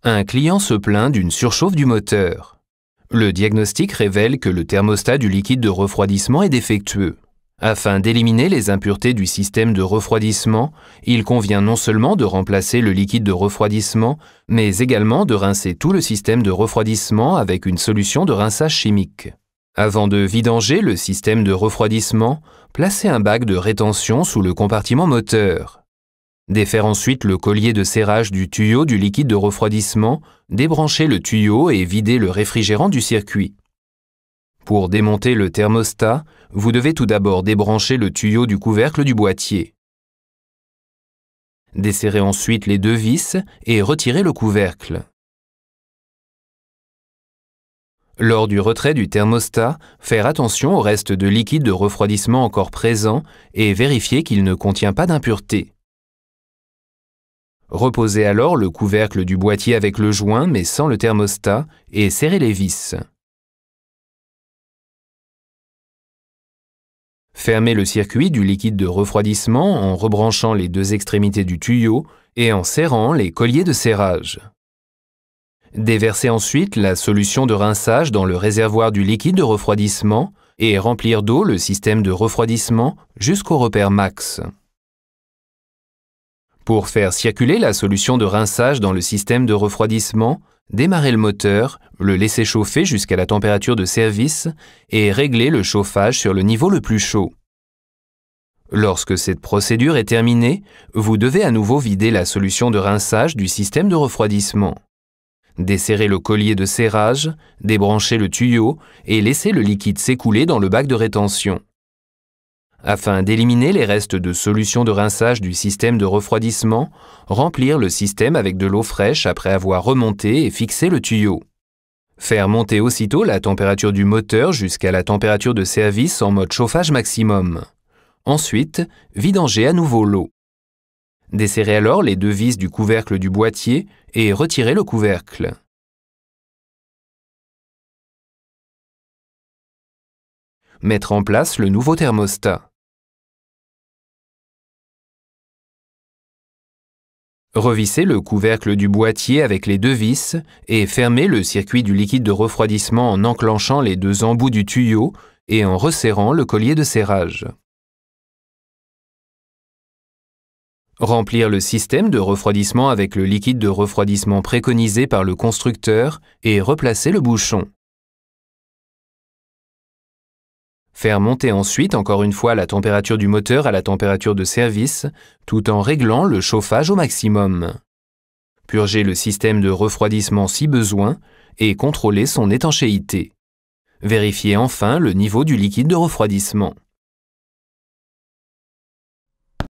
Un client se plaint d'une surchauffe du moteur. Le diagnostic révèle que le thermostat du liquide de refroidissement est défectueux. Afin d'éliminer les impuretés du système de refroidissement, il convient non seulement de remplacer le liquide de refroidissement, mais également de rincer tout le système de refroidissement avec une solution de rinçage chimique. Avant de vidanger le système de refroidissement, placez un bac de rétention sous le compartiment moteur. Défaire ensuite le collier de serrage du tuyau du liquide de refroidissement, débranchez le tuyau et videz le réfrigérant du circuit. Pour démonter le thermostat, vous devez tout d'abord débrancher le tuyau du couvercle du boîtier. Desserrez ensuite les deux vis et retirez le couvercle. Lors du retrait du thermostat, faire attention au reste de liquide de refroidissement encore présent et vérifier qu'il ne contient pas d'impuretés. Reposez alors le couvercle du boîtier avec le joint mais sans le thermostat et serrez les vis. Fermez le circuit du liquide de refroidissement en rebranchant les deux extrémités du tuyau et en serrant les colliers de serrage. Déversez ensuite la solution de rinçage dans le réservoir du liquide de refroidissement et remplir d'eau le système de refroidissement jusqu'au repère max. Pour faire circuler la solution de rinçage dans le système de refroidissement, démarrez le moteur, le laissez chauffer jusqu'à la température de service et réglez le chauffage sur le niveau le plus chaud. Lorsque cette procédure est terminée, vous devez à nouveau vider la solution de rinçage du système de refroidissement. Desserrez le collier de serrage, débranchez le tuyau et laissez le liquide s'écouler dans le bac de rétention. Afin d'éliminer les restes de solution de rinçage du système de refroidissement, remplir le système avec de l'eau fraîche après avoir remonté et fixé le tuyau. Faire monter aussitôt la température du moteur jusqu'à la température de service en mode chauffage maximum. Ensuite, vidanger à nouveau l'eau. Desserrez alors les deux vis du couvercle du boîtier et retirez le couvercle. Mettre en place le nouveau thermostat. Revissez le couvercle du boîtier avec les deux vis et fermez le circuit du liquide de refroidissement en enclenchant les deux embouts du tuyau et en resserrant le collier de serrage. Remplir le système de refroidissement avec le liquide de refroidissement préconisé par le constructeur et replacer le bouchon. Faire monter ensuite encore une fois la température du moteur à la température de service, tout en réglant le chauffage au maximum. Purger le système de refroidissement si besoin et contrôler son étanchéité. Vérifiez enfin le niveau du liquide de refroidissement.